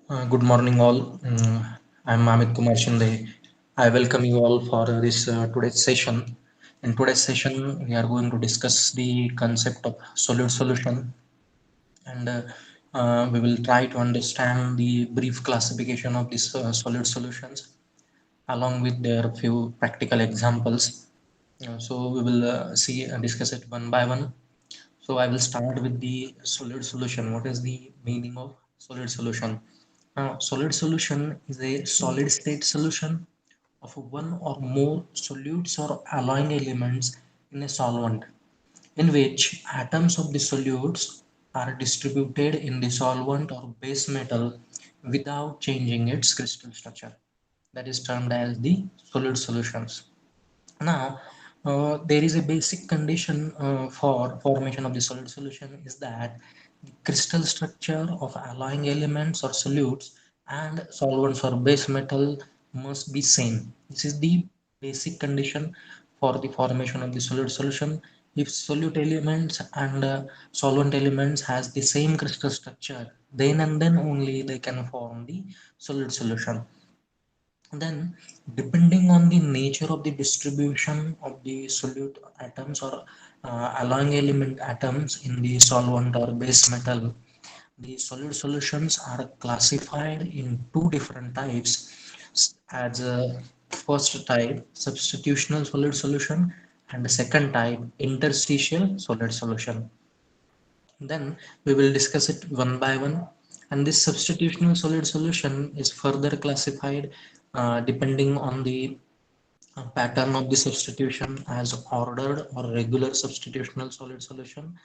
Good morning, all. I'm Amit Kumar Shinde. I welcome you all for this today's session. In today's session, we are going to discuss the concept of solid solution, and we will try to understand the brief classification of these solid solutions along with their few practical examples. So we will see and discuss it one by one. So I will start with the solid solution. What is the meaning of solid solution? Now, solid solution is a solid state solution of one or more solutes or alloying elements in a solvent, in which atoms of the solutes are distributed in the solvent or base metal without changing its crystal structure. That is termed as the solid solutions. Now, there is a basic condition for formation of the solid solution is that the crystal structure of alloying elements or solutes and solvents or base metal must be same. This is the basic condition for the formation of the solid solution. If solute elements and solvent elements has the same crystal structure, then and then only they can form the solid solution. Then, depending on the nature of the distribution of the solute atoms or alloying element atoms in the solvent or base metal, the solid solutions are classified in two different types as a first type substitutional solid solution and the second type interstitial solid solution. Then we will discuss it one by one. And this substitutional solid solution is further classified depending on the pattern of the substitution as ordered or regular substitutional solid solution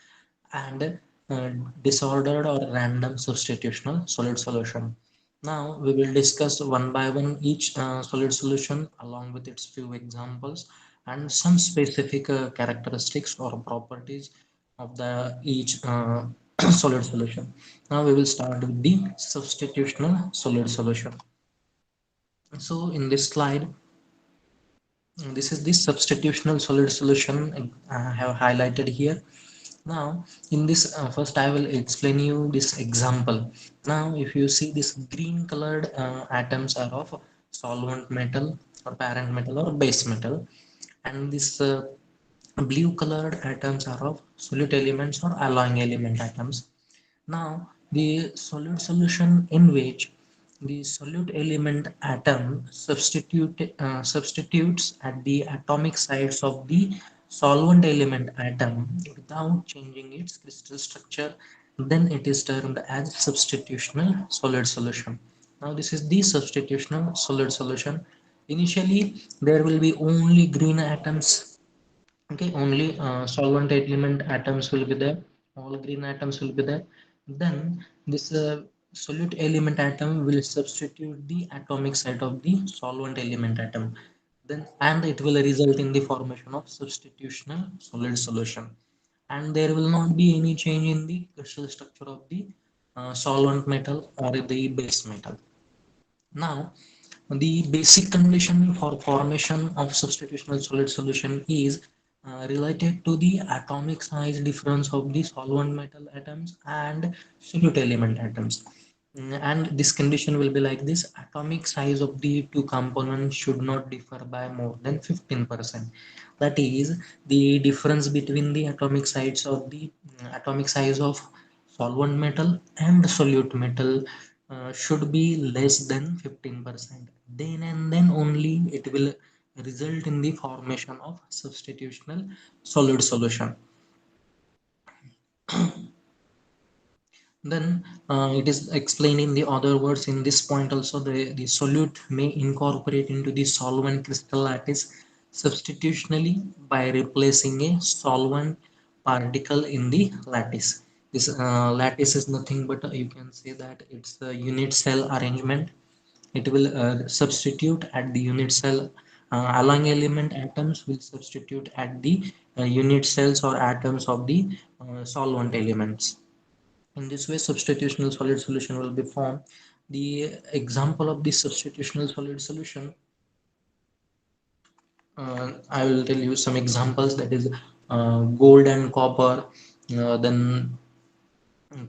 and uh, disordered or random substitutional solid solution. Now we will discuss one by one each solid solution along with its few examples and some specific characteristics or properties of the each solid solution. Now we will start with the substitutional solid solution. So in this slide, this is the substitutional solid solution I have highlighted here. Now, in this, first I will explain you this example. Now, if you see this green colored atoms are of solvent metal or parent metal or base metal, and this blue colored atoms are of solute elements or alloying element atoms. Now, the solid solution in which the solute element atom substitutes at the atomic sites of the solvent element atom without changing its crystal structure, then it is termed as substitutional solid solution. Now, this is the substitutional solid solution. Initially, there will be only green atoms. Okay, only solvent element atoms will be there, all green atoms will be there. Then this solute element atom will substitute the atomic site of the solvent element atom, then and it will result in the formation of substitutional solid solution, and there will not be any change in the crystal structure of the solvent metal or the base metal. Now, the basic condition for formation of substitutional solid solution is related to the atomic size difference of the solvent metal atoms and solute element atoms. And this condition will be like this: atomic size of the two components should not differ by more than 15%. That is, the difference between the atomic size of solvent metal and solute metal should be less than 15%. Then and then only it will result in the formation of substitutional solid solution. Then it is explained in the other words in this point also, the solute may incorporate into the solvent crystal lattice substitutionally by replacing a solvent particle in the lattice. This lattice is nothing but you can say that it's a unit cell arrangement. It will substitute at the unit cell, alloying element atoms will substitute at the unit cells or atoms of the solvent elements. In this way, substitutional solid solution will be formed. The example of this substitutional solid solution, I will tell you some examples, that is gold and copper, then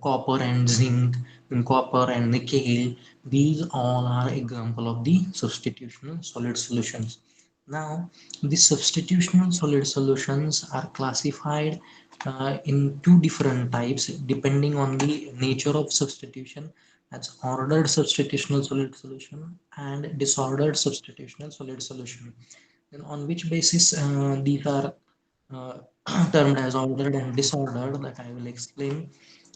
copper and zinc, copper and nickel. These all are example of the substitutional solid solutions. Now, the substitutional solid solutions are classified in two different types depending on the nature of substitution. That's ordered substitutional solid solution and disordered substitutional solid solution. Then on which basis these are uh, termed as ordered and disordered, that I will explain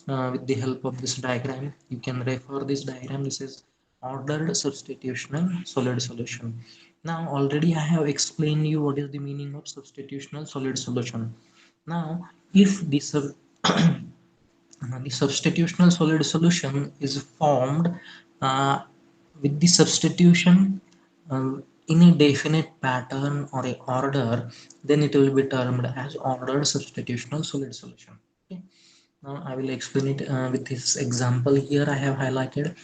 with the help of this diagram. You can refer this diagram. This is ordered substitutional solid solution. Now already I have explained you what is the meaning of substitutional solid solution. Now if this the substitutional solid solution is formed uh, with the substitution in a definite pattern or a order, then it will be termed as ordered substitutional solid solution. Okay. Now I will explain it with this example here I have highlighted.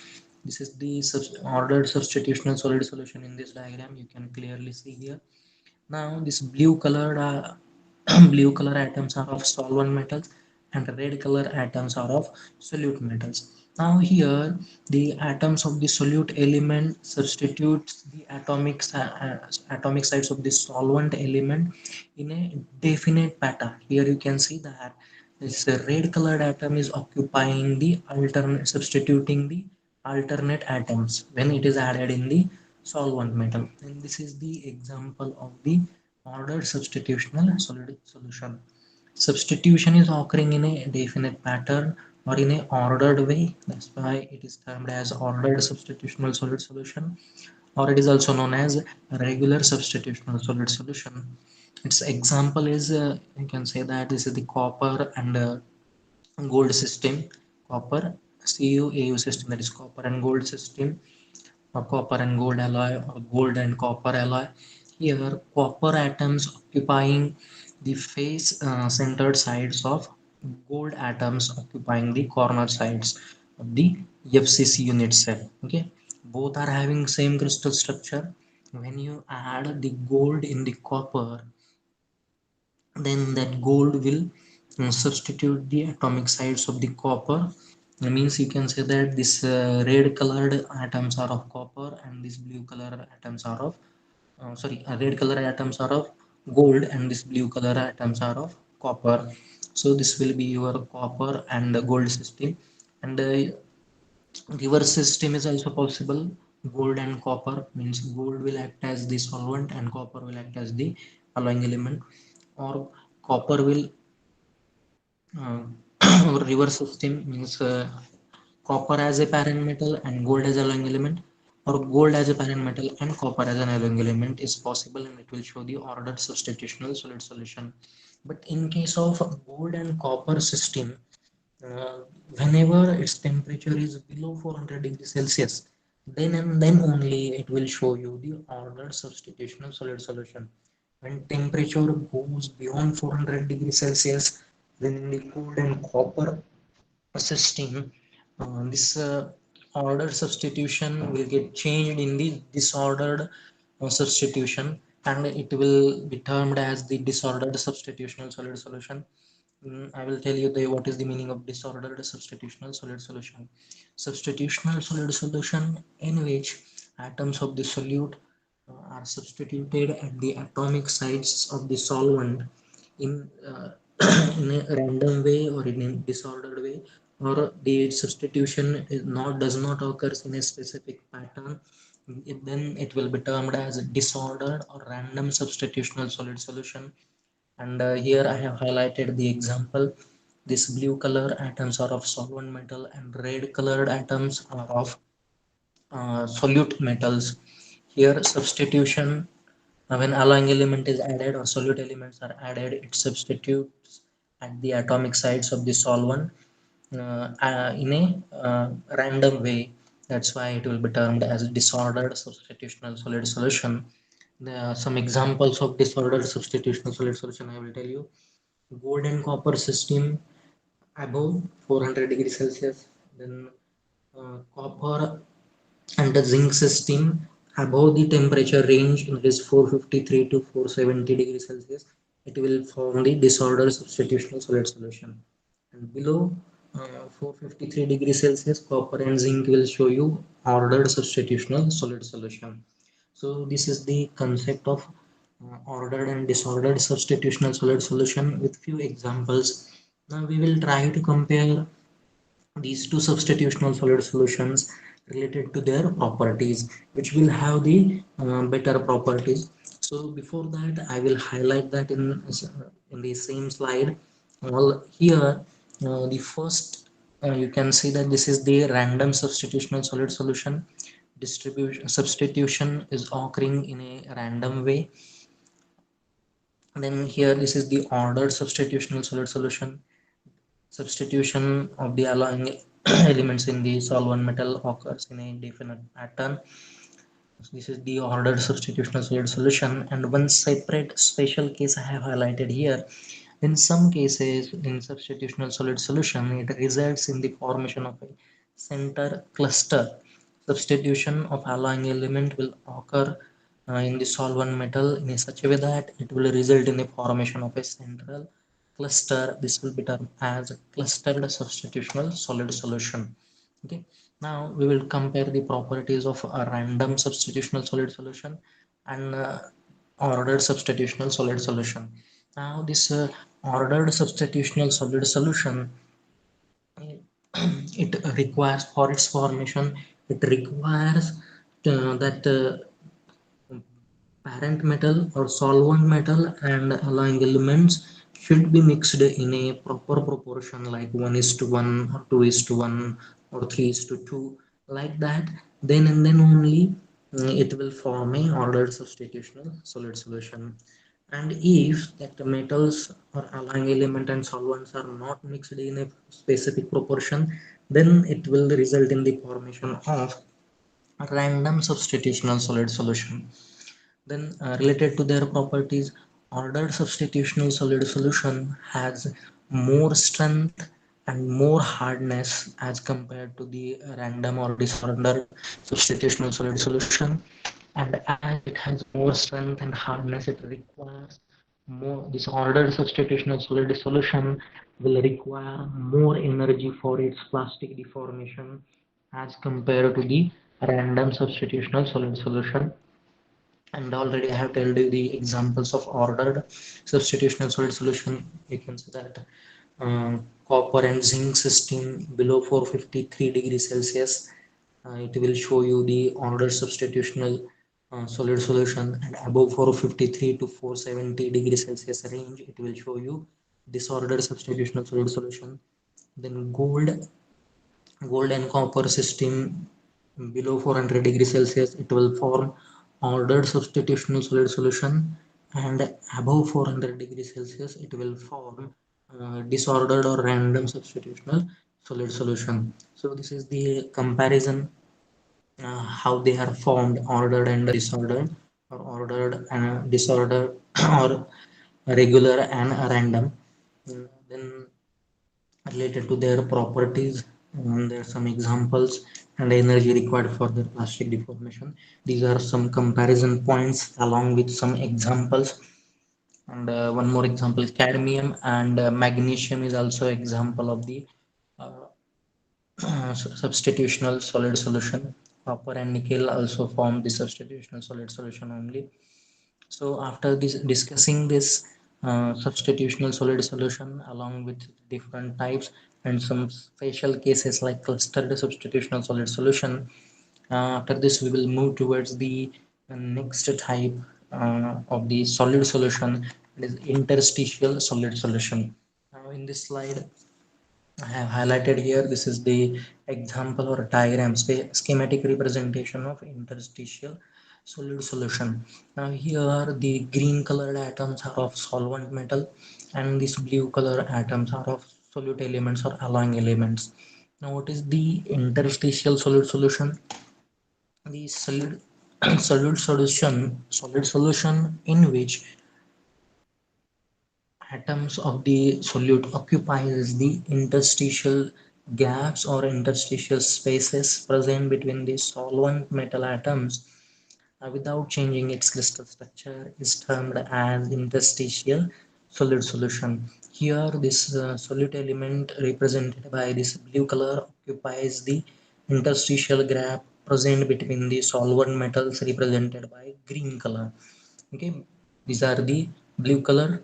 This is the ordered substitutional solid solution in this diagram. You can clearly see here. Now this blue colored blue color atoms are of solvent metals and red color atoms are of solute metals. Now here the atoms of the solute element substitutes the atomic sides of the solvent element in a definite pattern. Here you can see that this red colored atom is occupying the alternate, substituting the alternate atoms when it is added in the solvent metal. And this is the example of the ordered substitutional solid solution. Substitution is occurring in a definite pattern or in a ordered way. That's why it is termed as ordered substitutional solid solution, or it is also known as regular substitutional solid solution. Its example is you can say that this is the copper and gold system. Copper CuAu system, that is copper and gold system, or copper and gold alloy, or gold and copper alloy. Here copper atoms occupying the face centered sides of gold atoms occupying the corner sides of the FCC unit cell. Okay, both are having same crystal structure. When you add the gold in the copper, then that gold will substitute the atomic sides of the copper. That means you can say that this red colored atoms are of copper and this blue color atoms are of red color atoms are of gold and this blue color atoms are of copper. So this will be your copper and gold system. And reverse system is also possible. Gold and copper means gold will act as the solvent and copper will act as the alloying element, or copper will uh, reverse system means copper as a parent metal and gold as a alloying element, or gold as a parent metal and copper as an alloying element is possible, and it will show the ordered substitutional solid solution. But in case of gold and copper system, uh, whenever its temperature is below 400 degrees Celsius, then and then only it will show you the ordered substitutional solid solution. When temperature goes beyond 400 degrees Celsius, then in the gold and copper system, this order substitution will get changed in the disordered substitution, and it will be termed as the disordered substitutional solid solution. I will tell you what is the meaning of disordered substitutional solid solution. Substitutional solid solution in which atoms of the solute are substituted at the atomic sites of the solvent in in a random way or in a disordered way, or the substitution is not does not occurs in a specific pattern, then it will be termed as disordered or random substitutional solid solution. And here I have highlighted the example. This blue color atoms are of solvent metal and red colored atoms are of solute metals. Here substitution, when alloying element is added or solute elements are added, it substitutes at the atomic sides of the solvent in a random way. That's why it will be termed as disordered substitutional solid solution. There are some examples of disordered substitutional solid solution I will tell you. Gold and copper system above 400 degrees Celsius, then copper and the zinc system above the temperature range, that is 453 to 470 degrees Celsius, it will form the disordered substitutional solid solution. And below 453 degrees Celsius, copper and zinc will show you ordered substitutional solid solution. So this is the concept of ordered and disordered substitutional solid solution with few examples. Now we will try to compare these two substitutional solid solutions related to their properties, which will have the better properties. So before that, I will highlight that in the same slide. Well, here the first you can see that this is the random substitutional solid solution. Distribution substitution is occurring in a random way. Then here this is the ordered substitutional solid solution. Substitution of the alloying elements in the solvent metal occurs in a definite pattern. This is the ordered substitutional solid solution, and one separate special case I have highlighted here. In some cases, in substitutional solid solution, it results in the formation of a center cluster. Substitution of alloying element will occur in the solvent metal in such a way that it will result in the formation of a central cluster. This will be termed as clustered substitutional solid solution. Okay. Now we will compare the properties of a random substitutional solid solution and ordered substitutional solid solution. Now this ordered substitutional solid solution, it requires for its formation, it requires that parent metal or solvent metal and alloying elements should be mixed in a proper proportion, like 1 is to 1 or 2 is to 1 or 3 is to 2, like that. Then and then only it will form a ordered substitutional solid solution. And if that the metals or alloying element and solvents are not mixed in a specific proportion, then it will result in the formation of random substitutional solid solution. Then, related to their properties, ordered substitutional solid solution has more strength and more hardness as compared to the random or disordered substitutional solid solution. And as it has more strength and hardness, it requires more. This ordered substitutional solid solution will require more energy for its plastic deformation as compared to the random substitutional solid solution. And already I have told you the examples of ordered substitutional solid solution. You can see that copper and zinc system below 453 degrees Celsius, it will show you the ordered substitutional solid solution, and above 453 to 470 degrees Celsius range, it will show you disordered substitutional solid solution. Then gold and copper system below 400 degrees Celsius, it will form ordered substitutional solid solution, and above 400 degrees Celsius, it will form disordered or random substitutional solid solution. So this is the comparison how they are formed, ordered and disordered, or ordered and disordered, or regular and random. Then related to their properties. There are some examples and energy required for their plastic deformation. These are some comparison points along with some examples. And one more example is cadmium and magnesium is also example of the uh, substitutional solid solution. Copper and nickel also form the substitutional solid solution only. So after this discussing this substitutional solid solution along with different types and some special cases like clustered substitutional solid solution, after this we will move towards the next type of the solid solution, that is interstitial solid solution. Now in this slide I have highlighted here, this is the example or diagram, schematic representation of interstitial solid solution. Now here the green colored atoms are of solvent metal and these blue color atoms are of solute elements or alloying elements. Now what is the interstitial solid solution? The solid solid solution in which atoms of the solute occupies the interstitial gaps or interstitial spaces present between the solvent metal atoms without changing its crystal structure is termed as interstitial solid solution. Here, this solute element represented by this blue color occupies the interstitial gap present between the solvent metals represented by green color. Okay, these are the blue color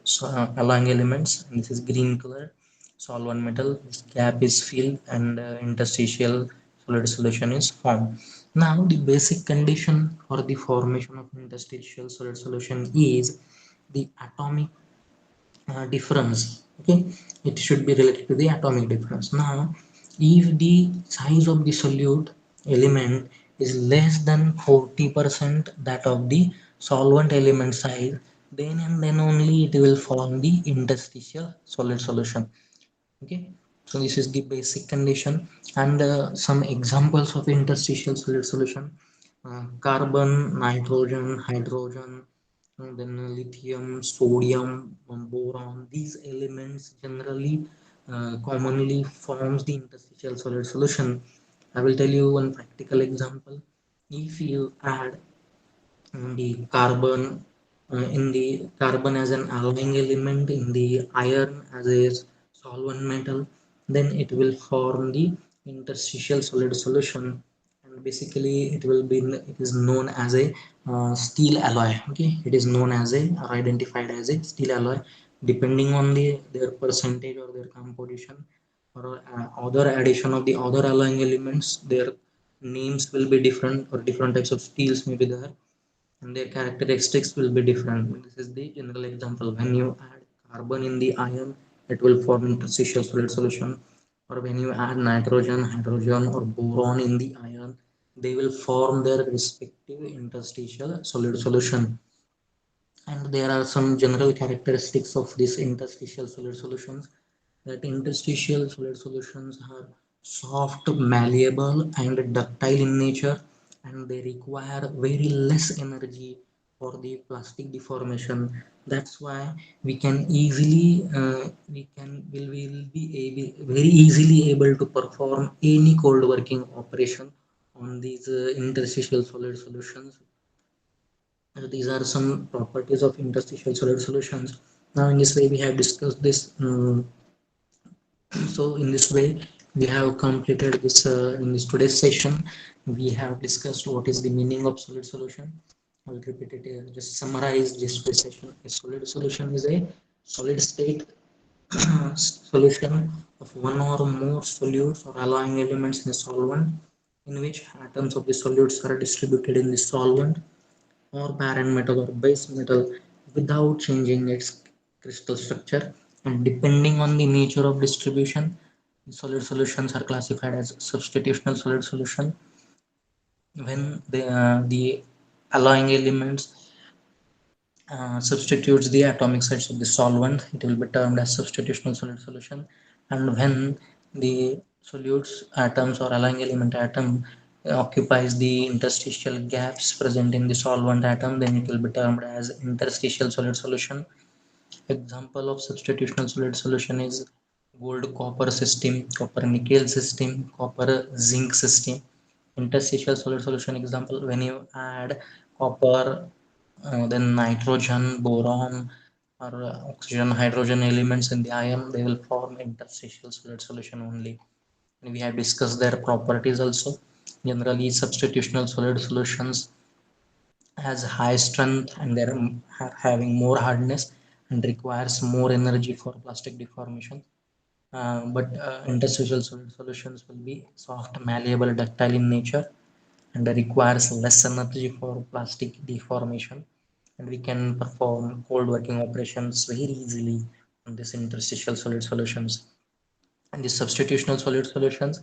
alloying elements, and this is green color solvent metal. This gap is filled and interstitial solid solution is formed. Now, the basic condition for the formation of interstitial solid solution is the atomic difference. Okay, it should be related to the atomic difference. Now, if the size of the solute element is less than 40% that of the solvent element size, then and then only it will form the interstitial solid solution. Okay, so this is the basic condition. And some examples of interstitial solid solution: carbon, nitrogen, hydrogen, then lithium, sodium, boron. These elements generally commonly forms the interstitial solid solution. I will tell you one practical example. If you add the carbon in the carbon as an alloying element in the iron as a solvent metal, then it will form the interstitial solid solution. And basically it is known as a steel alloy. Okay, it is known as a or identified as a steel alloy. Depending on their percentage or their composition or other addition of the other alloying elements, their names will be different, or different types of steels may be there, and their characteristics will be different. This is the general example. When you add carbon in the iron, it will form interstitial solid solution. Or when you add nitrogen, hydrogen, or boron in the iron, they will form their respective interstitial solid solution. And there are some general characteristics of these interstitial solid solutions, that interstitial solid solutions are soft, malleable, and ductile in nature, and they require very less energy for the plastic deformation. That's why we can easily will be able, very easily able to perform any cold working operation on these interstitial solid solutions. These are some properties of interstitial solid solutions. Now, in this way, we have discussed this. So in this way, we have completed this in this today's session. We have discussed what is the meaning of solid solution. I will repeat it here. Just summarize this today's session. A solid solution is a solid state solution of one or more solutes or alloying elements in a solvent, in which atoms of the solutes are distributed in the solvent or parent metal or base metal without changing its crystal structure. And depending on the nature of distribution, solid solutions are classified as substitutional solid solution. When the alloying elements substitutes the atomic size of the solvent, it will be termed as substitutional solid solution. And when the solutes atoms or alloying element atom occupies the interstitial gaps present in the solvent atom, then it will be termed as interstitial solid solution. Example of substitutional solid solution is gold copper system, copper nickel system, copper zinc system. Interstitial solid solution example: when you add copper, then nitrogen, boron, or oxygen, hydrogen elements in the iron, they will form interstitial solid solution only. And we have discussed their properties also. Generally, substitutional solid solutions has high strength, and they're having more hardness and requires more energy for plastic deformation. But interstitial solid solutions will be soft, malleable, ductile in nature, and requires less energy for plastic deformation. And we can perform cold working operations very easily on these interstitial solid solutions. And the substitutional solid solutions,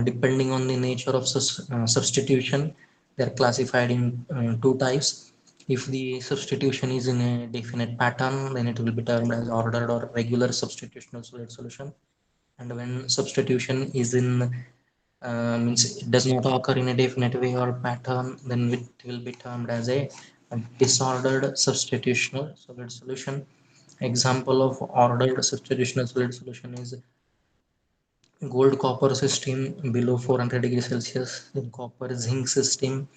depending on the nature of substitution, they are classified in two types. If the substitution is in a definite pattern, then it will be termed as ordered or regular substitutional solid solution. And when substitution is in means it does not occur in a definite way or pattern, then it will be termed as a disordered substitutional solid solution. Example of ordered substitutional solid solution is gold copper system below 400 degrees Celsius, then copper zinc system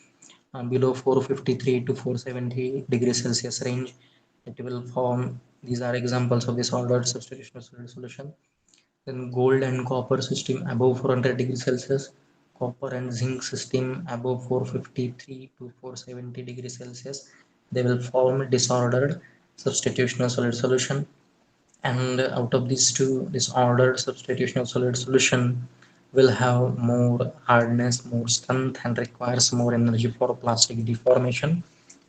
below 453 to 470 degrees Celsius range. It will form These are examples of this ordered substitutional solid solution. Then gold and copper system above 400 degrees Celsius, copper and zinc system above 453 to 470 degrees Celsius. They will form disordered substitutional solid solution. And out of these two, this ordered substitutional solid solution will have more hardness, more strength, and requires more energy for plastic deformation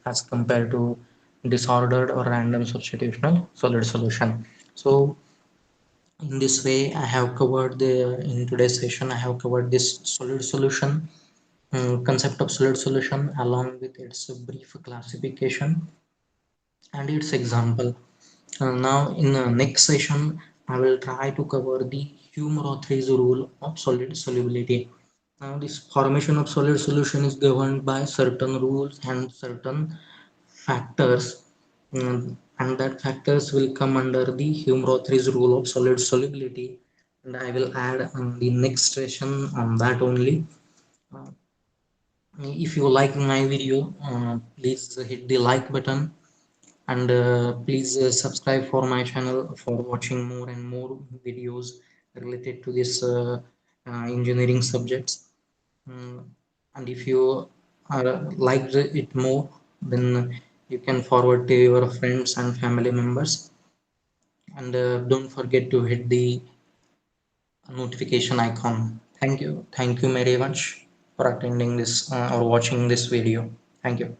as compared to disordered or random substitutional solid solution. So in this way, I have covered in today's session, I have covered this solid solution, concept of solid solution along with its brief classification and its example. Now in the next session, I will try to cover the Hume-Rothery's rule of solid solubility. Now this formation of solid solution is governed by certain rules and certain factors, and that factors will come under the Hume-Rothery's rule of solid solubility, and I will add the next session on that only. Uh, if you like my video, please hit the like button, and please subscribe for my channel for watching more and more videos related to this engineering subjects. Mm, and if you like it more, then you can forward to your friends and family members, and don't forget to hit the notification icon. Thank you very much for attending this or watching this video. Thank you.